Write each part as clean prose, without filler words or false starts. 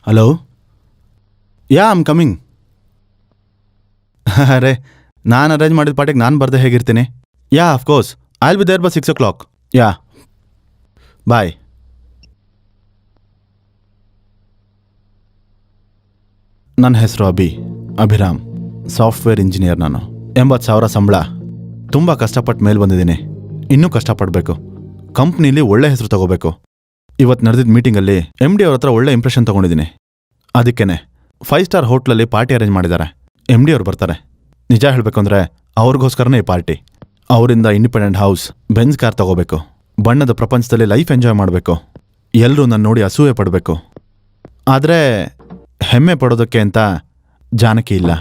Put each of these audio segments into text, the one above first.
Hello. Yeah I'm coming. ಅರೆ, ನಾನು arrange ಮಾಡಿದ ಪಾರ್ಟಿಗೆ ನಾನು ಬರ್ದೆ ಹೇಗಿರ್ತೀನಿ? Yeah of course, I will be there by 6 o'clock. Yeah bye. ನನ್ನ ಹೆಸರು ಅಭಿರಾಮ್, ಸಾಫ್ಟ್ವೇರ್ ಇಂಜಿನಿಯರ್. ನಾನು 80,000 ಸಂಬಳ. ತುಂಬ ಕಷ್ಟಪಟ್ಟು ಮೇಲೆ ಬಂದಿದ್ದೀನಿ. ಇನ್ನೂ ಕಷ್ಟಪಡಬೇಕು. ಕಂಪ್ನೀಲಿ ಒಳ್ಳೆ ಹೆಸರು ತಗೋಬೇಕು. ಇವತ್ತು ನಡೆದಿದ್ದ ಮೀಟಿಂಗಲ್ಲಿ MD ಅವ್ರ ಹತ್ರ ಒಳ್ಳೆ ಇಂಪ್ರೆಷನ್ ತೊಗೊಂಡಿದ್ದೀನಿ. ಅದಕ್ಕೇನೆ 5 ಸ್ಟಾರ್ ಹೋಟ್ಲಲ್ಲಿ ಪಾರ್ಟಿ ಅರೇಂಜ್ ಮಾಡಿದ್ದಾರೆ. MD ಅವ್ರು ಬರ್ತಾರೆ. ನಿಜ ಹೇಳಬೇಕು ಅಂದರೆ ಅವ್ರಿಗೋಸ್ಕರನೇ ಈ ಪಾರ್ಟಿ. ಅವರಿಂದ ಇಂಡಿಪೆಂಡೆಂಟ್ ಹೌಸ್, ಬೆಂಜ್ ಕಾರ್ ತಗೋಬೇಕು. ಬಣ್ಣದ ಪ್ರಪಂಚದಲ್ಲಿ ಲೈಫ್ ಎಂಜಾಯ್ ಮಾಡಬೇಕು. ಎಲ್ಲರೂ ನನ್ನ ನೋಡಿ ಅಸೂಯೆ ಪಡಬೇಕು. ಆದರೆ ಹೆಮ್ಮೆ ಪಡೋದಕ್ಕೆ ಅಂತ ಜಾನಕಿ ಇಲ್ಲ.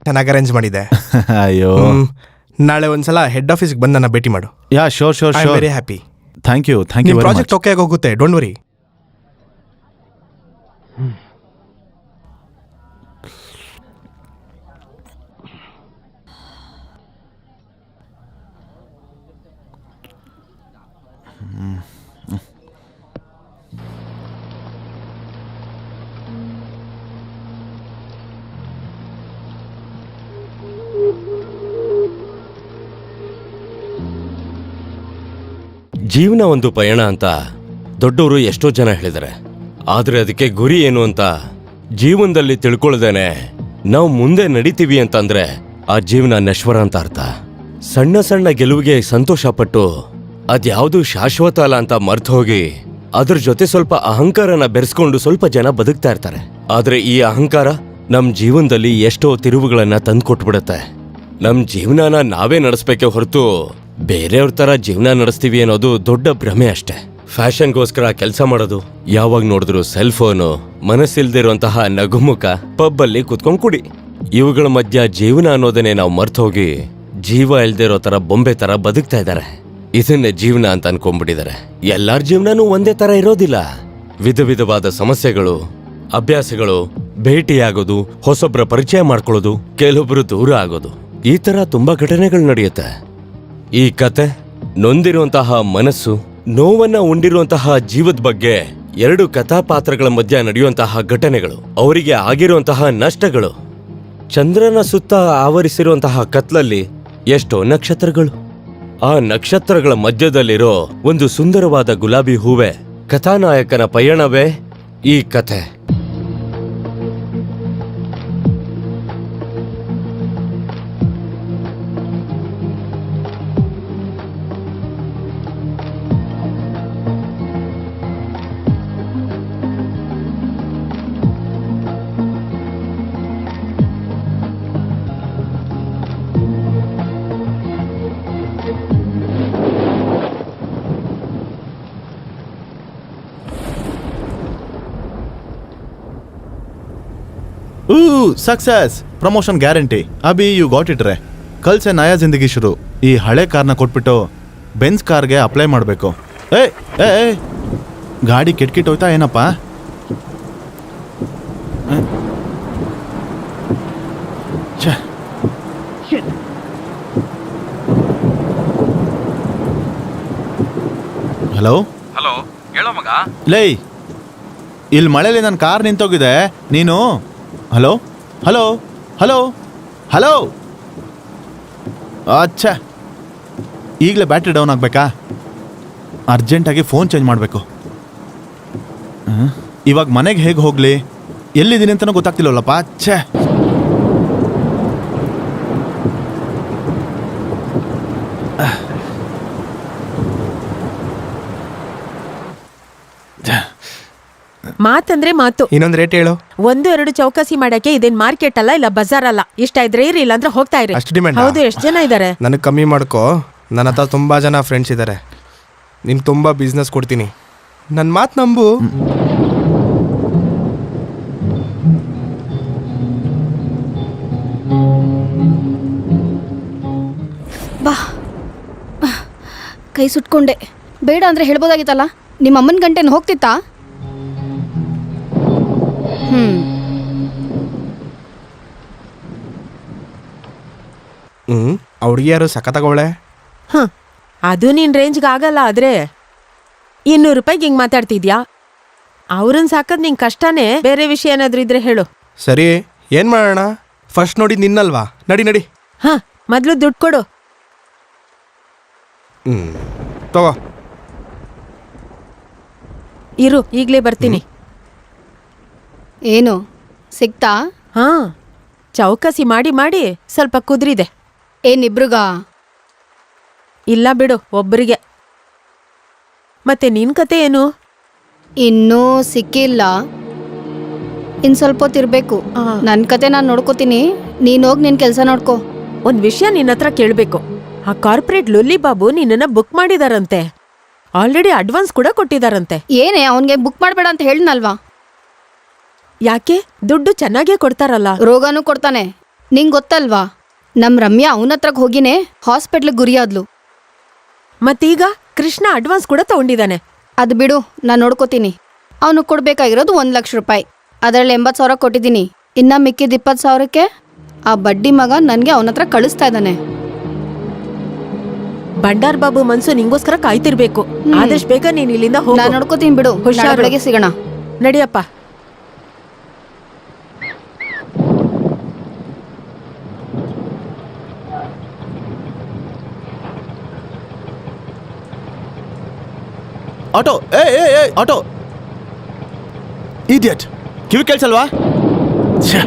ಚೆನ್ನಾಗಿ ಅರೇಂಜ್ ಮಾಡಿದೆ. ಅಯ್ಯೋ, ನಾಳೆ ಒಂದ್ಸಲ ಹೆಡ್ ಆಫೀಸ್ಗೆ ಬಂದು ನನ್ನ ಭೇಟಿ ಮಾಡು. Yeah sure sure sure. Very happy. Thank you project okay ಆಗೋಗುತ್ತೆ, ಡೋಂಟ್ ವರಿ. ಜೀವನ ಒಂದು ಪಯಣ ಅಂತ ದೊಡ್ಡವರು ಎಷ್ಟೋ ಜನ ಹೇಳಿದ್ದಾರೆ. ಆದ್ರೆ ಅದಕ್ಕೆ ಗುರಿ ಏನು ಅಂತ ಜೀವನದಲ್ಲಿ ತಿಳ್ಕೊಳ್ದೇನೆ ನಾವು ಮುಂದೆ ನಡಿತೀವಿ ಅಂತಂದ್ರೆ ಆ ಜೀವನ ನಶ್ವರ ಅಂತ ಅರ್ಥ. ಸಣ್ಣ ಸಣ್ಣ ಗೆಲುವಿಗೆ ಸಂತೋಷ ಪಟ್ಟು ಅದ್ಯಾವುದು ಶಾಶ್ವತ ಅಲ್ಲ ಅಂತ ಮರ್ತು ಹೋಗಿ ಅದ್ರ ಜೊತೆ ಸ್ವಲ್ಪ ಅಹಂಕಾರನ ಬೆರೆಸ್ಕೊಂಡು ಸ್ವಲ್ಪ ಜನ ಬದುಕ್ತಾ ಇರ್ತಾರೆ. ಆದ್ರೆ ಈ ಅಹಂಕಾರ ನಮ್ ಜೀವನದಲ್ಲಿ ಎಷ್ಟೋ ತಿರುವುಗಳನ್ನ ತಂದ್ಕೊಟ್ಬಿಡತ್ತೆ. ನಮ್ ಜೀವನನ ನಾವೇ ನಡೆಸ್ಬೇಕೆ ಹೊರತು ಬೇರೆಯವ್ರ ತರ ಜೀವನ ನಡೆಸ್ತೀವಿ ಅನ್ನೋದು ದೊಡ್ಡ ಭ್ರಮೆ ಅಷ್ಟೆ. ಫ್ಯಾಷನ್ಗೋಸ್ಕರ ಕೆಲಸ ಮಾಡೋದು, ಯಾವಾಗ ನೋಡಿದ್ರು ಸೆಲ್ ಫೋನು, ಮನಸ್ಸಿಲ್ದಿರುವಂತಹ ನಗುಮುಖ, ಪಬ್ಬಲ್ಲಿ ಕುತ್ಕೊಂಡ್ ಕುಡಿ, ಇವುಗಳ ಮಧ್ಯ ಜೀವನ ಅನ್ನೋದನ್ನೇ ನಾವು ಮರ್ತು ಹೋಗಿ ಜೀವ ಇಲ್ದಿರೋ ತರ ಬೊಂಬೆ ತರ ಬದುಕ್ತಾ ಇದ್ದಾರೆ. ಇದನ್ನೇ ಜೀವನ ಅಂತ ಅನ್ಕೊಂಡ್ಬಿಟ್ಟಿದ್ದಾರೆ. ಎಲ್ಲಾರ ಜೀವನನೂ ಒಂದೇ ತರ ಇರೋದಿಲ್ಲ. ವಿಧ ವಿಧವಾದ ಸಮಸ್ಯೆಗಳು, ಅಭ್ಯಾಸಗಳು, ಭೇಟಿಯಾಗೋದು, ಹೊಸೊಬ್ರ ಪರಿಚಯ ಮಾಡ್ಕೊಳ್ಳೋದು, ಕೆಲವೊಬ್ರು ದೂರ ಆಗೋದು, ಈ ತರ ತುಂಬಾ ಘಟನೆಗಳು ನಡೆಯುತ್ತೆ. ಈ ಕತೆ ನೊಂದಿರುವಂತಹ ಮನಸ್ಸು, ನೋವನ್ನ ಉಂಡಿರುವಂತಹ ಜೀವದ ಬಗ್ಗೆ 2 ಕಥಾಪಾತ್ರಗಳ ಮಧ್ಯ ನಡೆಯುವಂತಹ ಘಟನೆಗಳು, ಅವರಿಗೆ ಆಗಿರುವಂತಹ ನಷ್ಟಗಳು. ಚಂದ್ರನ ಸುತ್ತ ಆವರಿಸಿರುವಂತಹ ಕತ್ಲಲ್ಲಿ ಎಷ್ಟೋ ನಕ್ಷತ್ರಗಳು. ಆ ನಕ್ಷತ್ರಗಳ ಮಧ್ಯದಲ್ಲಿರೋ ಒಂದು ಸುಂದರವಾದ ಗುಲಾಬಿ ಹೂವೆ ಕಥಾನಾಯಕನ ಪಯಣವೇ ಈ ಕಥೆ. Success, promotion guarantee. अभी यू गॉट इट रे. कल से नया जिंदगी शुरू. ಈ ಹಳೆ ಕಾರ್ನ ಕೊಟ್ಬಿಟ್ಟು ಬೆಂಜ್ ಕಾರ್ಗೆ ಅಪ್ಲೈ ಮಾಡಬೇಕು. ಏ ಗಾಡಿ ಕೆಟ್ಕಿಟ್ಟೋಯ್ತಾ ಏನಪ್ಪ? ಹಲೋ ಹಲೋ, ಹೇಳೋ ಮಗ. ಲೇ, ಇಲ್ಲಿ ಮಳೆಯಲ್ಲಿ ನನ್ನ ಕಾರ್ ನಿಂತೋಗಿದೆ. ನೀನು ಹಲೋ ಹಲೋ ಹಲೋ ಹಲೋ. ಅಚ್ಚಾ, ಈಗಲೇ ಬ್ಯಾಟ್ರಿ ಡೌನ್ ಆಗಬೇಕಾ? ಅರ್ಜೆಂಟಾಗಿ ಫೋನ್ ಚೇಂಜ್ ಮಾಡಬೇಕು. ಇವಾಗ ಮನೆಗೆ ಹೇಗೆ ಹೋಗಲಿ? ಎಲ್ಲಿದ್ದೀನಿ ಅಂತಲೂ ಗೊತ್ತಾಗ್ತಿಲ್ಲವಲ್ಲಪ್ಪ. ಅಚ್ಚಾ, ಮಾತಂದ್ರೆ ಮಾತು. ಇನ್ನೊಂದು ರೇಟ್ ಹೇಳು. 1-2 ಚೌಕಾಸಿ ಮಾಡಕ್ಕೆ ಇದೇನ್ ಮಾರ್ಕೆಟ್ ಅಲ್ಲ, ಇಲ್ಲ ಬಜಾರ್ ಅಲ್ಲ. ಇಷ್ಟ ಇದ್ರೆ ಇರಿ, ಇಲ್ಲ ಅಂದ್ರೆ ಹೋಗ್ತಾ ಇರಿ. ಅಷ್ಟು ಡಿಮ್ಯಾಂಡ್? ಹೌದು. ಎಷ್ಟು ಜನ ಇದ್ದಾರೆ? ನನಗೆ ಕಮ್ಮಿ ಮಾಡ್ಕೋ. ನನ್ನ ಹತ್ರ ತುಂಬಾ ಜನ ಫ್ರೆಂಡ್ಸ್ ಇದ್ದಾರೆ. ನಿನ್ ತುಂಬಾ ಬಿಸ್ನೆಸ್ ಕೊಡ್ತೀನಿ, ನನ್ನ ಮಾತು ನಂಬು. ಬಾ, ಕೈ ಸುಟ್ಕೊಂಡೆ. ಬೇಡ ಅಂದ್ರೆ ಹೇಳ್ಬೋದಾಗಿತ್ತಲ್ಲ. ನಿಮ್ಮ ಅಮ್ಮನ ಗಂಟೆನ ಹೋಗ್ತಿತ್ತಾ? ಆ ಹುಡುಗಿ ಯಾರು ಸಖತ್ತಾಗವಳೆ. ಹ ಅದು ನಿನ್ ರೇಂಜ್ಗೆ ಆಗಲ್ಲ ಆದ್ರೆ 200 ರೂಪಾಯಿಗೆ ಹಿಂಗ್ ಮಾತಾಡ್ತಿದ್ಯಾ? ಅವ್ರನ್ನ ಸಾಕದ್ ನಿಂಗೆ ಕಷ್ಟನೇ. ಬೇರೆ ವಿಷಯ ಏನಾದ್ರೂ ಇದ್ರೆ ಹೇಳು. ಸರಿ, ಏನು ಮಾಡೋಣ? ಫಸ್ಟ್ ನೋಡಿ ನಿನ್ನಲ್ವಾ? ನಡಿ ನಡಿ. ಹ ಮೊದ್ಲು ದುಡ್ಡು ಕೊಡು. ತಗೋ. ಇರು, ಈಗ್ಲೇ ಬರ್ತೀನಿ. ಏನು ಸಿಕ್ತಾ? ಹಾ, ಚೌಕಸಿ ಮಾಡಿ ಮಾಡಿ ಸ್ವಲ್ಪ ಕುದ್ರಿದೆ. ಏನಿಬ್ರಿಗ? ಇಲ್ಲ ಬಿಡು, ಒಬ್ಬರಿಗೆ. ಮತ್ತೆ ನಿನ್ ಕತೆ ಏನು? ಇನ್ನೂ ಸಿಕ್ಕಿಲ್ಲ. ಇನ್ ಸ್ವಲ್ಪ ಹೊತ್ತಿರ್ಬೇಕು. ನನ್ನ ಕತೆ ನಾನು ನೋಡ್ಕೋತೀನಿ, ನೀನ್ ಹೋಗಿ ನಿನ್ ಕೆಲಸ ನೋಡ್ಕೋ. ಒಂದ್ ವಿಷಯ ನಿನ್ನ ಹತ್ರ ಕೇಳ್ಬೇಕು. ಆ ಕಾರ್ಪೊರೇಟ್ ಲುಲ್ಲಿ ಬಾಬು ನಿನ್ನನ್ನ ಬುಕ್ ಮಾಡಿದಾರಂತೆ. ಆಲ್ರೆಡಿ ಅಡ್ವಾನ್ಸ್ ಕೂಡ ಕೊಟ್ಟಿದಾರಂತೆ. ಏನೇ ಅವನ್ಗೆ ಬುಕ್ ಮಾಡ್ಬೇಡ ಅಂತ ಹೇಳಿದ್ನಲ್ವಾ? ಯಾಕೆ? ದುಡ್ಡು ಚೆನ್ನಾಗೇ ಕೊಡ್ತಾರಲ್ಲ. ರೋಗನೂ ಕೊಡ್ತಾನೆ. ನಿಂಗ್ ಗೊತ್ತಲ್ವಾ, ನಮ್ ರಮ್ಯಾ ಅವನತ್ರಗ್ ಹೋಗಿನೇ ಹಾಸ್ಪಿಟ್ಲಿಗೆ ಗುರಿಯಾದ್ಲು. ಮತ್ತೀಗ ಕೃಷ್ಣ ಅಡ್ವಾನ್ಸ್ ಕೂಡ ತಗೊಂಡಿದ್ದಾನೆ. ಅದು ಬಿಡು, ನಾನು ನೋಡ್ಕೋತೀನಿ. ಅವನು ಕೊಡ್ಬೇಕಾಗಿರೋದು 1 ಲಕ್ಷ ರೂಪಾಯಿ. ಅದರಲ್ಲಿ 80,000 ಕೊಟ್ಟಿದ್ದೀನಿ. ಇನ್ನ ಮಿಕ್ಕಿದ 20,000ಕ್ಕೆ ಆ ಬಡ್ಡಿ ಮಗ ನನ್ಗೆ ಅವನ ಹತ್ರ ಕಳಿಸ್ತಾ ಇದ್ದಾನೆ. ಬಂಡಾರ್ ಬಾಬು ಮನ್ಸು ನಿಂಗೋಸ್ಕರ ಕಾಯ್ತಿರ್ಬೇಕು. ಆದಷ್ಟು ಬೇಗ ನೀನ್ ಇಲ್ಲಿಂದ ಹೋಗು. ನಾನು ನೋಡ್ಕೋತೀನಿ ಬಿಡು. ಹುಷಾರು. ನಾಳೆ ಬೆಳಗ್ಗೆ ಸಿಗೋಣ. ನಡಿಯಪ್ಪ. ಆಟೋ, ಏ ಆಟೋ, ಇಡಿಯಟ್, ಕಿವಿ ಕೇಳ್ಸಲ್ವಾ? ಛೆ.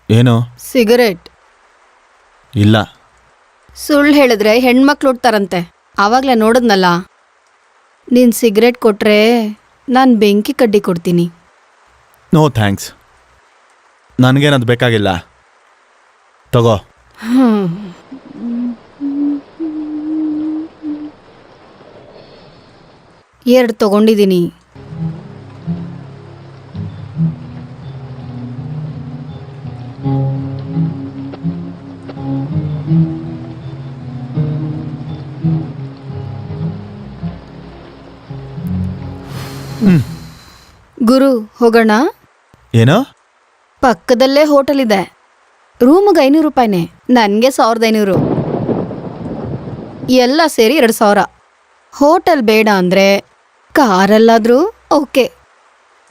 ಏನು? ಸಿಗರೇಟ್. ಇಲ್ಲ. ಸುಳ್ಳು ಹೇಳಿದ್ರೆ ಹೆಣ್ಮಕ್ಳು ಹುಡ್ತಾರಂತೆ. ಆವಾಗಲೇ ನೋಡಿದ್ನಲ್ಲ. ನೀನು ಸಿಗರೇಟ್ ಕೊಟ್ರೆ ನಾನು ಬೆಂಕಿ ಕಡ್ಡಿ ಕೊಡ್ತೀನಿ. ನೋ ಥ್ಯಾಂಕ್ಸ್, ನನಗೇನದು ಬೇಕಾಗಿಲ್ಲ. ತಗೋ. 2 ತಗೊಂಡಿದ್ದೀನಿ. ಗುರು, ಹೋಗೋಣ? ಏನೋ? ಪಕ್ಕದಲ್ಲೇ ಹೋಟೆಲ್ ಇದೆ. ರೂಮ್ಗೆ 500 ರೂಪಾಯಿನೇ. ನನಗೆ 1500. ಎಲ್ಲ ಸೇರಿ 2000. ಹೋಟೆಲ್ ಬೇಡ ಅಂದರೆ ಕಾರಲ್ಲಾದರೂ ಓಕೆ.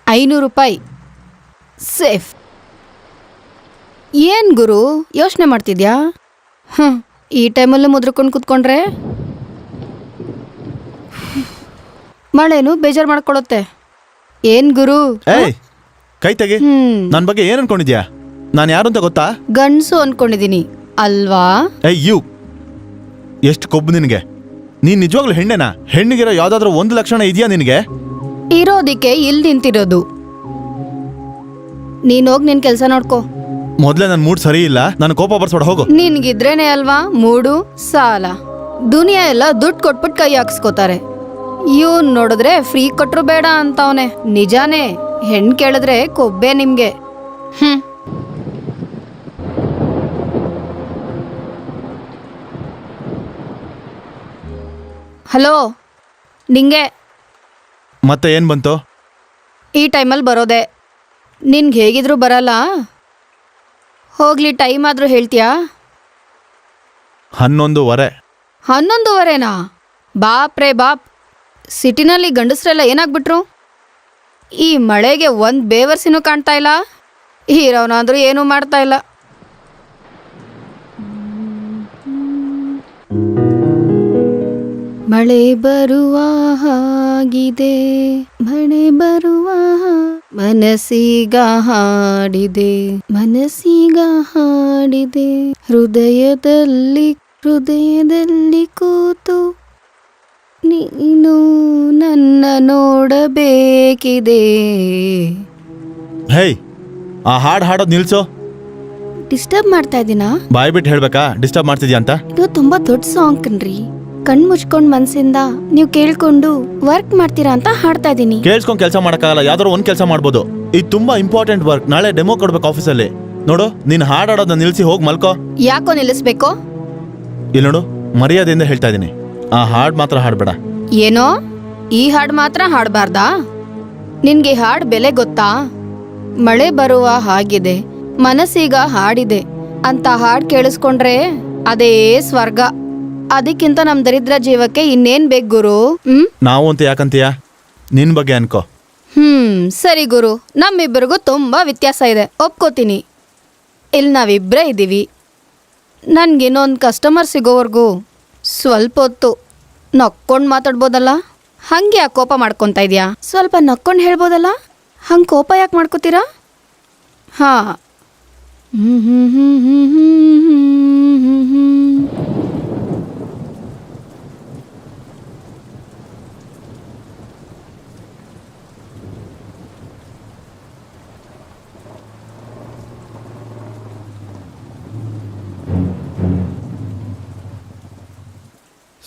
500 ರೂಪಾಯಿ ಸೇಫ್. ಏನು ಗುರು ಯೋಚನೆ ಮಾಡ್ತಿದ್ಯಾ? ಈ ಟೈಮಲ್ಲೂ ಮುದ್ರಕೊಂಡು ಕೂತ್ಕೊಂಡ್ರೆ ಮಳೆನೂ ಬೇಜಾರು ಮಾಡ್ಕೊಳುತ್ತೆ. ಏನ್ ಗುರು? ಏಯ್, ಕೈ ತೆಗಿ. ನನ್ನ ಬಗ್ಗೆ ಏನು ಅನ್ಕೊಂಡಿದ್ಯಾ? ನಾನು ಯಾರು ಅಂತ ಗೊತ್ತಾ? ಗಂಡ್ಸು ಅನ್ಕೊಂಡಿದೀನಿ ಅಲ್ವಾ? ಯು ಎಷ್ಟು ಕೊಬ್ಬು ನಿನಗೆ. ನೀನ್ ನಿಜವಾಗ್ಲೂ ಹೆಣ್ಣೆನಾ? ಹೆಣ್ಣಿಗಿರೋ ಯಾವ್ದಾದ್ರು 1 ಲಕ್ಷಣ ಇದೆಯಾ ನಿನಗೆ? ಇರೋದಿಕ್ಕೆ ಇಲ್ಲಿ ನಿಂತಿರೋದು. ನೀನೋಗ್ ನಿನ್ ಕೆಲ್ಸ ನೋಡ್ಕೋ. ಮೊದ್ಲೇ ನನ್ನ ಮೂಡ್ ಸರಿ ಇಲ್ಲ, ನಾನು ಕೋಪ ಬರ್ಸೋಡ ಹೋಗು. ನಿನ್ಗಿದ್ರೇನೆ ಅಲ್ವಾ ಮೂಡು ಸಾಲ. ದುನಿಯಾ ಎಲ್ಲ ದುಡ್ಡು ಕೊಟ್ಬಿಟ್ಟು ಕೈ ಹಾಕ್ಸ್ಕೋತಾರೆ. ಇವನ್ ನೋಡಿದ್ರೆ ಫ್ರೀ ಕೊಟ್ರು ಬೇಡ ಅಂತವನೆ. ನಿಜಾನೇ, ಹೆಣ್ ಕೇಳಿದ್ರೆ ಕೊಬ್ಬೆ ನಿಮ್ಗೆ. ಹಲೋ, ನಿಂಗೆ ಮತ್ತೆ ಏನ್ ಬಂತು? ಈ ಟೈಮಲ್ಲಿ ಬರೋದೆ. ನಿನ್ಗೆ ಹೇಗಿದ್ರು ಬರಲ್ಲ. ಹೋಗ್ಲಿ, ಟೈಮ್ ಆದ್ರೂ ಹೇಳ್ತೀಯಾ? 11:15. 11:15ನಾ? ಬಾಪ್ ರೇ ಬಾಪ್. ಸಿಟಿನಲ್ಲಿ ಗಂಡಸ್ರೆಲ್ಲ ಏನಾಗ್ಬಿಟ್ರು? ಈ ಮಳೆಗೆ ಒಂದು ಬೇವರ್ಸಿನೂ ಕಾಣ್ತಾ ಇಲ್ಲ. ಹೀರೋನಾದ್ರೂ ಏನೂ ಮಾಡ್ತಾ ಇಲ್ಲ. ಮಳೆ ಬರುವ ಹಾಗಿದೆ, ಮಳೆ ಬರುವ ಮನಸ್ಸೀಗ ಹಾಡಿದೆ, ಮನಸ್ಸೀಗ ಹಾಡಿದೆ, ಹೃದಯದಲ್ಲಿ ಹೃದಯದಲ್ಲಿ ಕೂತು ನೀನು ನನ್ನ ನೋಡಬೇಕಿದೆ. ಹೇಯ್, ಆ ಹಾಡು ಹಾಡೋದು ನಿಲ್ಸು. ಡಿಸ್ಟರ್ಬ್ ಮಾಡ್ತಾ ಇದ್ದೀನಾ? ಬಾಯ್ ಬಿಟ್ಟು ಹೇಳ್ಬೇಕಾ ಡಿಸ್ಟರ್ಬ್ ಮಾಡ್ತಿದ್ಯಾ ಅಂತ? ಇದು ತುಂಬಾ ದೊಡ್ಡ ಸಾಂಗ್ ಕಣ್ರಿ. ಕಣ್ ಮುಚ್ಕೊಂಡ್ ಮನ್ಸಿಂದ ನೀವು ಕೇಳ್ಕೊಂಡು ವರ್ಕ್ ಮಾಡ್ತೀರಾ ಅಂತ ಹಾಡ್ತಾ ಇದ್ದೀನಿ. ಕೇಳಿಸ್ಕೊಂಡು ಕೆಲಸ ಮಾಡೋಕ್ಕಾಗಲ್ಲ, ಯಾವ್ದಾದ್ರು ಒಂದು ಕೆಲಸ ಮಾಡ್ಬೋದು. ಇದು ತುಂಬಾ ಇಂಪಾರ್ಟೆಂಟ್ ವರ್ಕ್, ನಾಳೆ ಡೆಮೋ ಕೊಡ್ಬೇಕು ಆಫೀಸಲ್ಲಿ. ನೋಡು, ನೀನು ಹಾಡಾಡೋದನ್ನ ನಿಲ್ಸಿ ಹೋಗಿ ಮಲ್ಕೋ. ಯಾಕೋ ನಿಲ್ಲಿಸ್ಬೇಕು? ಇಲ್ಲಿ ನೋಡು, ಮರ್ಯಾದೆಯಿಂದ ಹೇಳ್ತಾ ಇದ್ದೀನಿ, ಆ ಹಾಡು ಮಾತ್ರ ಹಾಡಬೇಡ. ಏನೋ ಈ ಹಾಡ್ ಮಾತ್ರ ಹಾಡಬಾರ್ದಾ? ನಿನ್ಗೆ ಹಾಡ್ ಬೆಲೆ ಗೊತ್ತಾ? ಮಳೆ ಬರುವ ಹಾಗಿದೆ, ಮನಸ್ಸೀಗ ಹಾಡಿದೆ ಅಂತ ಹಾಡ್ ಕೇಳಿಸ್ಕೊಂಡ್ರೆ ಅದೇ ಸ್ವರ್ಗ. ಅದಕ್ಕಿಂತ ನಮ್ ದರಿದ್ರ ಜೀವಕ್ಕೆ ಇನ್ನೇನ್ ಬೇಕು ಗುರು? ನಾವು ಅಂತ ಯಾಕಂತೀಯ? ನಿನ್ ಬಗ್ಗೆ ಅನ್ಕೋ. ಸರಿ ಗುರು, ನಮ್ಮಿಬ್ಬರಿಗೂ ತುಂಬಾ ವ್ಯತ್ಯಾಸ ಇದೆ, ಒಪ್ಕೋತೀನಿ. ಇಲ್ಲಿ ನಾವಿಬ್ಬರೇ ಇದ್ದೀವಿ. ನನ್ಗಿನ್ನೊಂದು ಕಸ್ಟಮರ್ ಸಿಗೋವರೆಗೂ ಸ್ವಲ್ಪ ಹೊತ್ತು ನಕ್ಕೊಂಡು ಮಾತಾಡ್ಬೋದಲ್ಲ? ಹಂಗೆ ಯಾಕೆ ಕೋಪ ಮಾಡ್ಕೊತಾ ಇದೆಯಾ? ಸ್ವಲ್ಪ ನಕ್ಕೊಂಡು ಹೇಳ್ಬೋದಲ್ಲ? ಹಂಗೆ ಕೋಪ ಯಾಕೆ ಮಾಡ್ಕೋತೀರಾ? ಹಾಂ.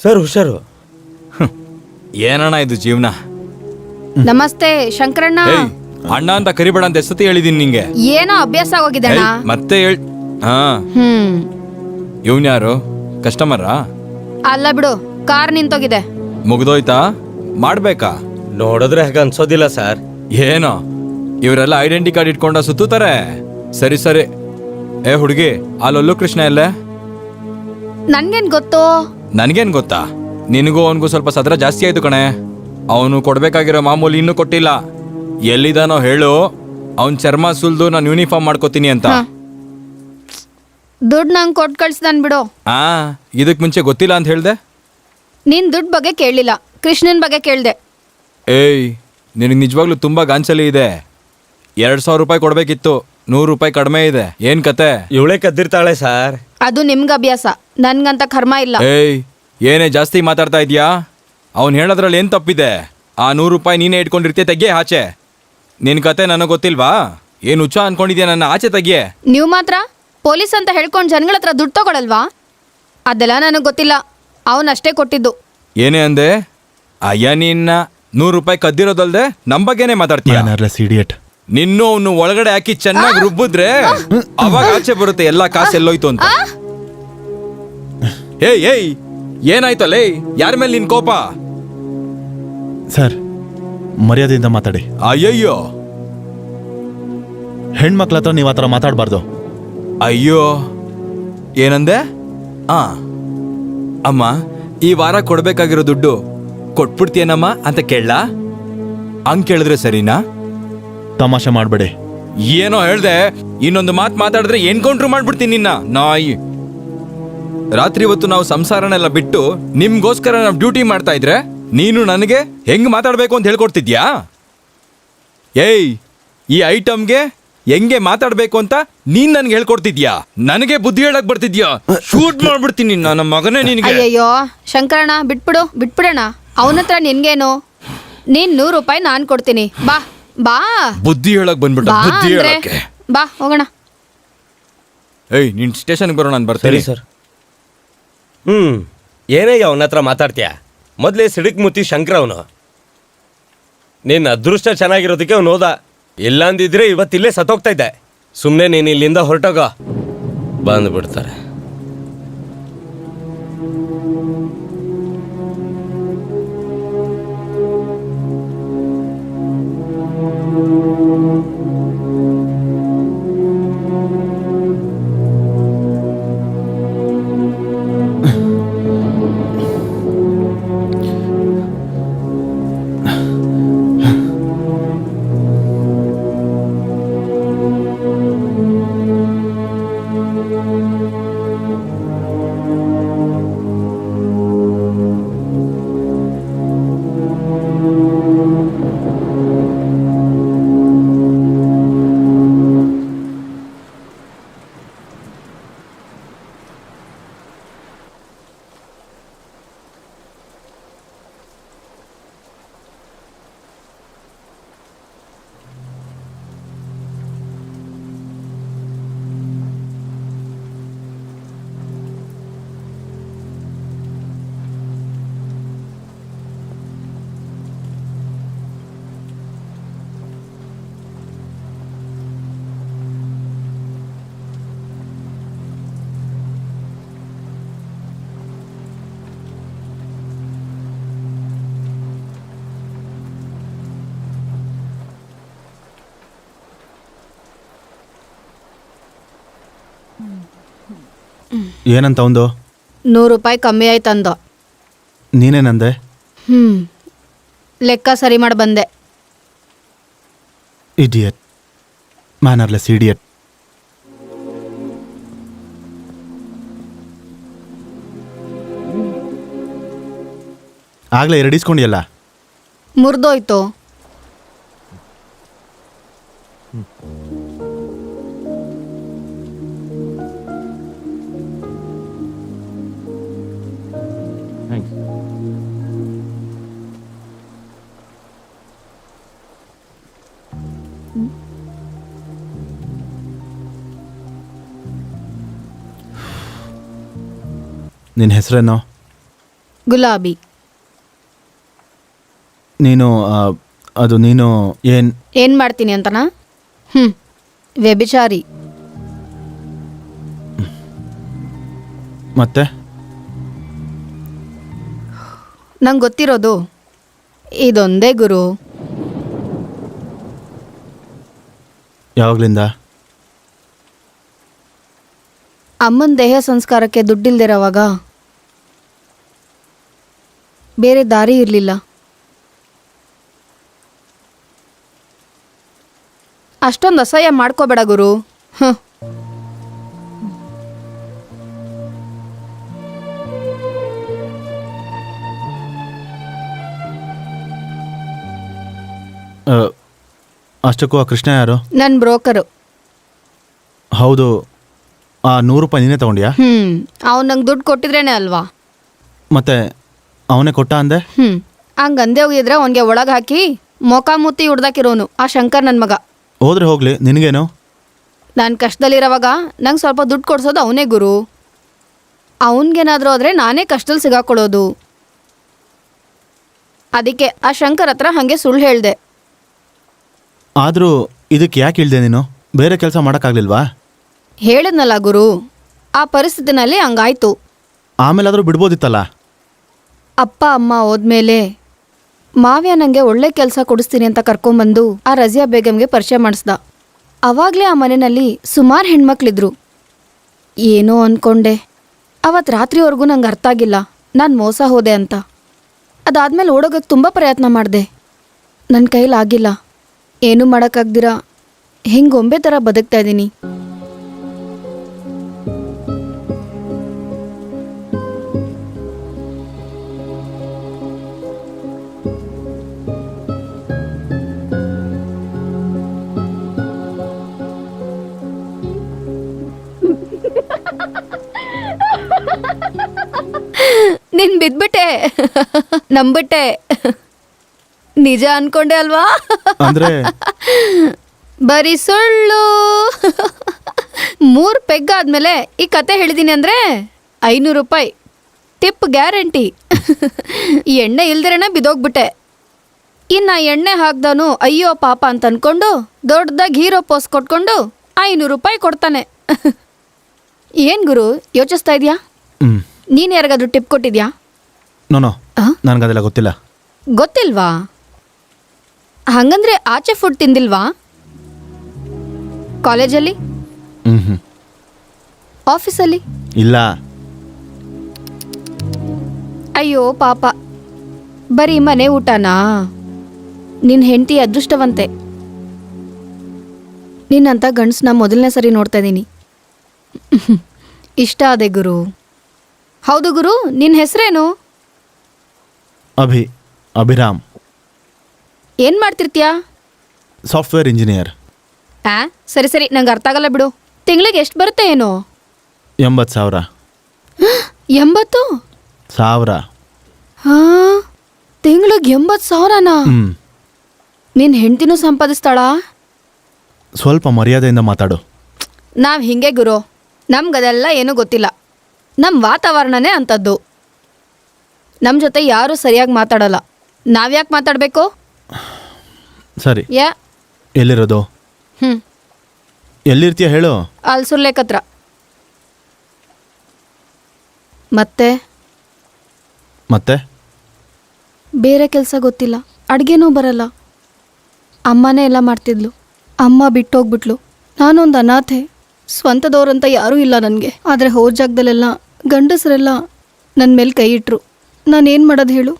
ಸರ್ ಹುಷಾರು. ಏನಣ್ಣ ಇದು ಜೀವನ? ನಮಸ್ತೆ ಶಂಕರಣ್ಣ. ಏಯ್, ಅಣ್ಣ ಅಂತ ಕರಿಬೇಡ ಅಂತ ಎಷ್ಟೊತ್ತಿ ಹೇಳಿದೀನಿ ನಿಂಗೆ. ಏನೋ ಅಭ್ಯಾಸ ಆಗೋಗಿದೆ ಅಣ್ಣ. ಏಯ್, ಮತ್ತೆ ಹಾ, ಇವನ್ ಯಾರು? ಕಸ್ಟಮರಾ? ಅಲ್ಲ ಬಿಡು, ಕಾರ್ ನಿಂತೋಗಿದೆ. ಮುಗ್ದೋಯ್ತಾ? ಮಾಡ್ಬೇಕಾ? ನೋಡಿದ್ರೆ ಹಾಗೆ ಅನ್ಸೋದಿಲ್ಲ ಸರ್. ಏನೋ ಇವರೆಲ್ಲ ಐಡೆಂಟಿ ಕಾರ್ಡ್ ಇಟ್ಕೊಂಡ ಸುತ್ತುತ್ತಾರೆ. ಸರಿ ಸರಿ. ಏ ಹುಡುಗಿ, ಆ ಲೊಲ್ಲು ಕೃಷ್ಣ ಎಲ್ಲೇ? ನನ್ಗೇನ್ ಗೊತ್ತು? ನನ್ಗೇನ್ ಗೊತ್ತಾ? ನಿನಗೂ ಅವನಿಗೂ ಸ್ವಲ್ಪ ಸದ್ರ ಜಾಸ್ತಿ ಆಯ್ತು ಕಣೆ. ಅವನು ಕೊಡ್ಬೇಕಾಗಿರೋ ಮಾಮೂಲಿ ಇನ್ನೂ ಕೊಟ್ಟಿಲ್ಲ. ಎಲ್ಲಿದಾನೋ ಹೇಳು, ಅವನ್ ಚರ್ಮ ಸುಲ್ದು ನಾನು ಯೂನಿಫಾರ್ಮ್ ಮಾಡ್ಕೋತೀನಿ ಅಂತ. ದುಡ್ಡು ನಂಗೆ ಕೊಟ್ಟು ಕಳ್ಸಿದಾನ್ ಬಿಡು. ಆ, ಇದಕ್ ಮುಂಚೆ ಗೊತ್ತಿಲ್ಲ ಅಂತ ಹೇಳ್ದೆ? ನೀನ್ ದುಡ್ಡು ಬಗ್ಗೆ ಕೇಳಲಿಲ್ಲ, ಕೃಷ್ಣನ್ ಬಗ್ಗೆ ಕೇಳ್ದೆ. ಏಯ್, ನಿನಗೆ ನಿಜವಾಗ್ಲೂ ತುಂಬಾ ಗಾಂಚಲಿ ಇದೆ. 2,000 ರೂಪಾಯಿ ಕೊಡ್ಬೇಕಿತ್ತು, 100 ರೂಪಾಯಿ ಕಡಿಮೆ ಇದೆ. ಏನ್ ಕತೆ? ಇವಳೇ ಕದ್ದಿರ್ತಾಳೆ ಸರ್. ಅದು ನಿಮ್ಗೆ ಅಭ್ಯಾಸ, ನನ್ಗಂತ ಕರ್ಮ ಇಲ್ಲ. ಏಯ್, ಏನೇ ಜಾಸ್ತಿ ಮಾತಾಡ್ತಾ ಇದೀಯಾ? ಅವ್ನು ಹೇಳೋದ್ರಲ್ಲಿ ಏನ್ ತಪ್ಪಿದೆ? ಆ 100 ರೂಪಾಯಿ ನೀನೇ ಇಟ್ಕೊಂಡಿರ್ತೀಯ, ತೆಗಿಯೇ ಆಚೆ. ನಿನ್ ಕತೆ ನನಗೆ ಗೊತ್ತಿಲ್ವಾ? ಏನ್ ಹುಚ್ಚ ಅನ್ಕೊಂಡಿದ್ಯಾ ನನ್ನ? ಆಚೆ ತೆಗಿಯೇ. ನೀವು ಮಾತ್ರ ಪೊಲೀಸ್ ಅಂತ ಹೇಳ್ಕೊಂಡು ಜನಗಳ ಹತ್ರ ದುಡ್ಡು ತಗೊಳಲ್ವಾ? ಅದೆಲ್ಲ ನನಗೆ ಗೊತ್ತಿಲ್ಲ, ಅವನಷ್ಟೇ ಕೊಟ್ಟಿದ್ದು. ಏನೇ ಅಂದೆ? ಅಯ್ಯ, ನಿನ್ನ 100 ರೂಪಾಯಿ ಕದ್ದಿರೋದಲ್ದೆ ನಮ್ ಬಗ್ಗೆನೇ ಮಾತಾಡ್ತೀಯ? ಇಡಿಯಟ್. ನಿನ್ನೂ ಅವನು ಒಳಗಡೆ ಹಾಕಿ ಚೆನ್ನಾಗಿ ರುಬ್ಬಿದ್ರೆ ಅವಾಗ ಆಚೆ ಬರುತ್ತೆ ಎಲ್ಲಾ ಕಾಸು ಎಲ್ಲೋಯ್ತು ಅಂತ. ಏಯ್ ಏಯ್, ಏನಾಯ್ತಲ್ಲ? ಯಾರ ಮೇಲೆ ನಿನ್ ಕೋಪ? ಸರ್, ಮರ್ಯಾದೆಯಿಂದ ಮಾತಾಡಿ. ಅಯ್ಯಯ್ಯೋ, ಹೆಣ್ಮಕ್ಳ ಹತ್ರ ನೀವು ಆ ಥರ ಮಾತಾಡಬಾರ್ದು. ಅಯ್ಯೋ, ಏನಂದೆ? ಆ ಅಮ್ಮ, ಈ ವಾರ ಕೊಡ್ಬೇಕಾಗಿರೋ ದುಡ್ಡು ಕೊಟ್ಬಿಡ್ತೀಯನಮ್ಮ ಅಂತ ಕೇಳಲಾ? ಹಂಗ್ ಕೇಳಿದ್ರೆ ಸರಿನಾ? ತಮಾಷೆ ಮಾಡಬೇಡಿ. ಏನೋ ಹೇಳ್ದೆ, ಇನ್ನೊಂದು ಮಾತು ಮಾತಾಡಿದ್ರೆ ಎನ್ಕೌಂಟ್ರ್ ಮಾಡ್ಬಿಡ್ತೀನಿ ನಿನ್ನ ನಾಯಿ. ರಾತ್ರಿ ಹೊತ್ತು ನಾವು ಸಂಸಾರನೆಲ್ಲ ಬಿಟ್ಟು ನಿಮ್ಗೋಸ್ಕರ ನಾವು ಡ್ಯೂಟಿ ಮಾಡ್ತಾ ಇದ್ರೆ ನೀನು ನನಗೆ ಹೆಂಗ್ ಮಾತಾಡ್ಬೇಕು ಅಂತ ಹೇಳ್ಕೊಡ್ತಿದ್ಯಾ? ಏಯ್, ಈ ಐಟಮ್ಗೆ ಹೆಂಗೆ ಮಾತಾಡ್ಬೇಕು ಅಂತ ನೀನ್ ನನ್ಗೆ ಹೇಳ್ಕೊಡ್ತಿದ್ಯಾ? ನನಗೆ ಬುದ್ಧಿ ಹೇಳಕ್ ಬರ್ತಿದ್ಯಾ? ಶೂಟ್ ಮಾಡ್ಬಿಡ್ತೀನಿ ನನ್ನ ಮಗನೇ ನಿನಗೆ. ಅಯ್ಯಯ್ಯೋ ಶಂಕರಣ್ಣ, ಬಿಟ್ಬಿಡೋಣ. ಅವನ ಹತ್ರ ನಿನ್ಗೇನು? ನೀನ್ 100 ರೂಪಾಯಿ ನಾನ್ ಕೊಡ್ತೀನಿ. ಬಾ ಬಾ. ಬುದ್ಧಿ ಹೇಳಕ್ ಬಂದ್ಬಿಟ್ಟ. ಬಾ ಬುದ್ಧಿ ಅಂದ್ರೆ ಹೇಳಕ್ಕೆ. ಬಾ ಹೋಗೋಣ. ಏಯ್, ನೀನ್ ಸ್ಟೇಷನ್ಗೆ ಬರೋ, ನಾನು ಬರ್ತೀನಿ. ಸರಿ ಸರ್. ಏನೇ ಅವನ ಹತ್ರ ಮಾತಾಡ್ತೀಯ? ಮೊದಲೇ ಸಿಡಿಕ್ ಮುತ್ತಿ ಶಂಕರ ಅವನು. ನಿನ್ನ ಅದೃಷ್ಟ ಚೆನ್ನಾಗಿರೋದಕ್ಕೆ ಅವನು ಹೋದ. ಇಲ್ಲಾಂದಿದ್ರೆ ಇವತ್ತಿಲ್ಲೇ ಸತ್ತೋಗ್ತಾ ಇದ್ದೆ. ಸುಮ್ಮನೆ ನೀನು ಇಲ್ಲಿಂದ ಹೊರಟೋಗ. ಬಂದ್ಬಿಡ್ತಾರೆ. ಏನಂತ ಒಂದು 100 ರೂಪಾಯಿ ಕಮ್ಮಿ ಆಯ್ತಂದ. ನೀನೇನಂದೆ? ಲೆಕ್ಕ ಸರಿ ಮಾಡಿ ಬಂದೆ. Idiot, mannerless idiot. ಆಗ್ಲೇ 2 ಇಸ್ಕೊಂಡಿಯಲ್ಲ. ಮುರಿದೋಯ್ತು. ನಿನ್ನ ಹೆಸರೇನು? ಗುಲಾಬಿ. ನೀನು ಅದು ನೀನು ಏನ್ ಮಾಡ್ತೀನಿ ಅಂತನಾ? ವ್ಯಭಿಚಾರಿ. ಮತ್ತೆ ನಂಗೆ ಗೊತ್ತಿರೋದು ಇದೊಂದೇ ಗುರು. ಯಾವಾಗ್ಲಿಂದ? ಅಮ್ಮನ ದೇಹ ಸಂಸ್ಕಾರಕ್ಕೆ ದುಡ್ಡಿಲ್ದಿರೋವಾಗ ಬೇರೆ ದಾರಿ ಇರಲಿಲ್ಲ. ಅಷ್ಟೊಂದು ಅಸಹ್ಯ ಮಾಡ್ಕೋಬೇಡ ಗುರು. ಅಷ್ಟಕ್ಕೂ ಆ ಕೃಷ್ಣ ಯಾರು? ನನ್ನ ಬ್ರೋಕರು. ಹೌದು. ಆ 100 ರೂಪಾಯಿ ನೀನೇ ತಗೊಂಡ್ಯಾ? ಅವ್ನು ನಂಗೆ ದುಡ್ಡು ಕೊಟ್ಟಿದ್ರೇನೆ ಅಲ್ವಾ. ಮತ್ತೆ ಅವನೇ ಕೊಟ್ಟ ಅಂದೆ? ಹಂಗೆ ಅಂದೆ ಹೋಗಿದ್ರೆ ಅವನಿಗೆ ಒಳಗೆ ಹಾಕಿ ಮೊಕಾಮುತ್ತಿ ಹುಡ್ದಾಕಿರೋನು ಆ ಶಂಕರ್ ನನ್ನ ಮಗ. ಹೋದ್ರೆ ಹೋಗ್ಲಿ, ನಿನಗೇನು? ನಾನು ಕಷ್ಟದಲ್ಲಿರೋವಾಗ ನಂಗೆ ಸ್ವಲ್ಪ ದುಡ್ಡು ಕೊಡ್ಸೋದು ಅವನೇ ಗುರು. ಅವನಿಗೇನಾದರೂ ಆದರೆ ನಾನೇ ಕಷ್ಟದಲ್ಲಿ ಸಿಗಾಕೊಳ್ಳೋದು. ಅದಕ್ಕೆ ಆ ಶಂಕರ್ ಹತ್ರ ಹಾಗೆ ಸುಳ್ಳು ಹೇಳಿದೆ. ಆದರೂ ಇದಕ್ಕೆ ಯಾಕೆ ಇಳ್ದೆ ನೀನು? ಬೇರೆ ಕೆಲಸ ಮಾಡೋಕ್ಕಾಗಲಿಲ್ವಾ? ಹೇಳಿದ್ನಲ್ಲ ಗುರು, ಆ ಪರಿಸ್ಥಿತಿನಲ್ಲಿ ಹಂಗಾಯ್ತು. ಆಮೇಲಾದರೂ ಬಿಡ್ಬೋದಿತ್ತಲ್ಲ. ಅಪ್ಪ ಅಮ್ಮ ಹೋದ್ಮೇಲೆ ಮಾವ್ಯ ನನಗೆ ಒಳ್ಳೆ ಕೆಲಸ ಕೊಡಿಸ್ತೀನಿ ಅಂತ ಕರ್ಕೊಂಬಂದು ಆ ರಜಿಯಾ ಬೇಗಮ್ಗೆ ಪರಿಚಯ ಮಾಡಿಸ್ದ. ಅವಾಗಲೇ ಆ ಮನೆಯಲ್ಲಿ ಸುಮಾರು ಹೆಣ್ಮಕ್ಳಿದ್ರು. ಏನೋ ಅಂದ್ಕೊಂಡೆ. ಅವತ್ತು ರಾತ್ರಿವರೆಗೂ ನಂಗೆ ಅರ್ಥ ಆಗಿಲ್ಲ ನಾನು ಮೋಸ ಹೋದೆ ಅಂತ. ಅದಾದಮೇಲೆ ಓಡೋಗಕ್ಕೆ ತುಂಬ ಪ್ರಯತ್ನ ಮಾಡಿದೆ. ನನ್ನ ಕೈಲಾಗಿಲ್ಲ. ಏನೂ ಮಾಡೋಕ್ಕಾಗ್ದಿರ ಹೆಂಗೆ ಗೊಂಬೆ ಥರ ಬದುಕ್ತಾ ಇದ್ದೀನಿ. ನೀನ್ ಬಿದ್ಬಿಟ್ಟೆ. ನಂಬಿಟ್ಟೆ. ನಿಜ ಅನ್ಕೊಂಡೆ ಅಲ್ವಾ? ಅಂದ್ರೆ ಬರೀ ಸುಳ್ಳು. 3 ಪೆಗ್ ಆದ್ಮೇಲೆ ಈ ಕತೆ ಹೇಳಿದೀನಿ ಅಂದ್ರೆ 500 ರೂಪಾಯಿ ಟಿಪ್ ಗ್ಯಾರಂಟಿ. ಈ ಎಣ್ಣೆ ಇಲ್ದಿರೇನೆ ಬಿದೋಗ್ಬಿಟ್ಟೆ. ಇನ್ನ ಎಣ್ಣೆ ಹಾಕ್ದವನು ಅಯ್ಯೋ ಪಾಪ ಅಂತ ಅನ್ಕೊಂಡು ದೊಡ್ಡದಾಗಿ ಹೀರೋ ಪೋಸ್ ಕೊಟ್ಕೊಂಡು 500 ರೂಪಾಯಿ ಕೊಡ್ತಾನೆ. ಏನ್ ಗುರು ಯೋಚಿಸ್ತಾ ಇದೀಯಾ? ನೀನ್ ಯಾರಿಗಾದ್ರೂ ಟಿಪ್ ಕೊಟ್ಟಿದ್ಯಾ? ನೋನೋ, ನನಗದೆಲ್ಲ ಗೊತ್ತಿಲ್ಲ. ಗೊತ್ತಿಲ್ವಾ? ಹಂಗಂದ್ರೆ ಆಚೆ ಫುಡ್ ತಿಂದಿಲ್ವಾ? ಕಾಲೇಜಲ್ಲಿ? ಆಫೀಸಲ್ಲಿ? ಇಲ್ಲ. ಅಯ್ಯೋ ಪಾಪ, ಬರೀ ಮನೆ ಊಟನಾ? ನಿನ್ನ ಹೆಂಡತಿ ಅದೃಷ್ಟವಂತೆ. ನಿನ್ನಂತ ಗಂಡಸನ್ನ ಮೊದಲನೇ ಸರಿ ನೋಡ್ತಾ ಇದ್ದೀನಿ. ಇಷ್ಟ ಆದೆ ಗುರು. ಹೌದು ಗುರು, ನಿನ್ನ ಹೆಸರೇನು? ಅಭಿರಾಮ್. ಏನು ಮಾಡ್ತಿರ್ತೀಯಾ? Software engineer. ಸರಿ ಸರಿ, ನಂಗೆ ಅರ್ಥ ಆಗಲ್ಲ ಬಿಡು. ತಿಂಗಳಿಗೆ ಎಷ್ಟು ಬರುತ್ತೆ ಏನೋ? 80,000. 80,000? ಹಾಂ, ತಿಂಗಳಿಗೆ 80,000ನಾ? ನಿನ್ನ ಹೆಂಡತಿನೂ ಸಂಪಾದಿಸ್ತಾಳಾ? ಸ್ವಲ್ಪ ಮರ್ಯಾದೆಯಿಂದ ಮಾತಾಡು. ನಾವು ಹಿಂಗೆ ಗುರು, ನಮ್ಗದೆಲ್ಲ ಏನೂ ಗೊತ್ತಿಲ್ಲ. ನಮ್ಮ ವಾತಾವರಣನೇ ಅಂಥದ್ದು. ನಮ್ಮ ಜೊತೆ ಯಾರೂ ಸರಿಯಾಗಿ ಮಾತಾಡೋಲ್ಲ. ನಾವ್ಯಾಕೆ ಮಾತಾಡಬೇಕು? ಸರಿ, ಎಲ್ಲಿರೋದು? ಎಲ್ಲಿರ್ತೀಯ ಹೇಳು. ಅಲ್ಲಿ ಸುರ್ಲೇಕತ್ರ. ಮತ್ತೆ ಮತ್ತೆ ಬೇರೆ ಕೆಲಸ ಗೊತ್ತಿಲ್ಲ, ಅಡುಗೆನೂ ಬರಲ್ಲ. ಅಮ್ಮನೇ ಎಲ್ಲ ಮಾಡ್ತಿದ್ಲು. ಅಮ್ಮ ಬಿಟ್ಟೋಗ್ಬಿಟ್ಲು. ನಾನೊಂದು ಅನಾಥೆ. ಸ್ವಂತದವ್ರಂತ ಯಾರೂ ಇಲ್ಲ ನನಗೆ. ಆದರೆ ಹೋದ ಜಾಗದಲ್ಲೆಲ್ಲ ಗಂಡಸರೆಲ್ಲ ನನ್ನ ಮೇಲೆ ಕೈ ಇಟ್ರು. ನಾನೇನು ಮಾಡೋದು ಹೇಳು?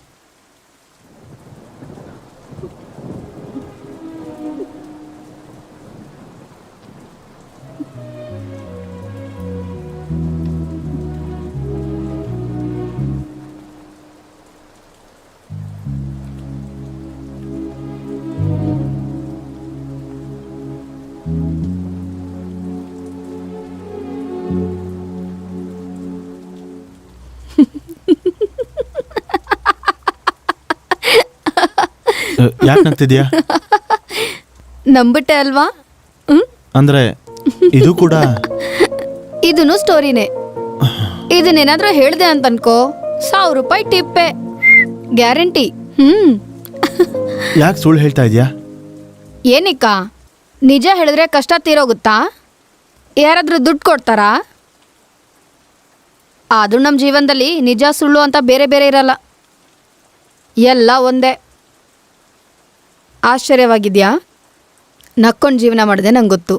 ಯಾಕೆ ನಗ್ತಿದ್ಯಾ? ನಂಬಿಟ್ಟೆ ಅಲ್ವಾ? ಅಂದ್ರೆ ಇದು ಕೂಡ ಇದನ್ನು ಸ್ಟೋರಿನೇ. ಇದನ್ನೇನಾದ್ರೂ ಹೇಳ್ದೆ ಅಂತ ಅನ್ಕೋ, 1000 ರೂಪಾಯಿ ಟಿಪ್ಪೆ ಗ್ಯಾರಂಟಿ. ಯಾಕೆ ಸುಳ್ಳು ಹೇಳ್ತಾ ಇದೆಯಾ? ಏನಿಕ್ಕ, ನಿಜ ಹೇಳಿದ್ರೆ ಕಷ್ಟ ತೀರೋಗುತ್ತಾ? ಯಾರಾದ್ರೂ ದುಡ್ಡು ಕೊಡ್ತಾರಾ? ಆದ್ರೂ ನಮ್ಮ ಜೀವನದಲ್ಲಿ ನಿಜ ಸುಳ್ಳು ಅಂತ ಬೇರೆ ಬೇರೆ ಇರಲ್ಲ, ಎಲ್ಲ ಒಂದೇ. ಆಶ್ಚರ್ಯವಾಗಿದ್ಯಾ? ನಕ್ಕೊಂಡು ಜೀವನ ಮಾಡಿದೆ ನಂಗೆ ಗೊತ್ತು.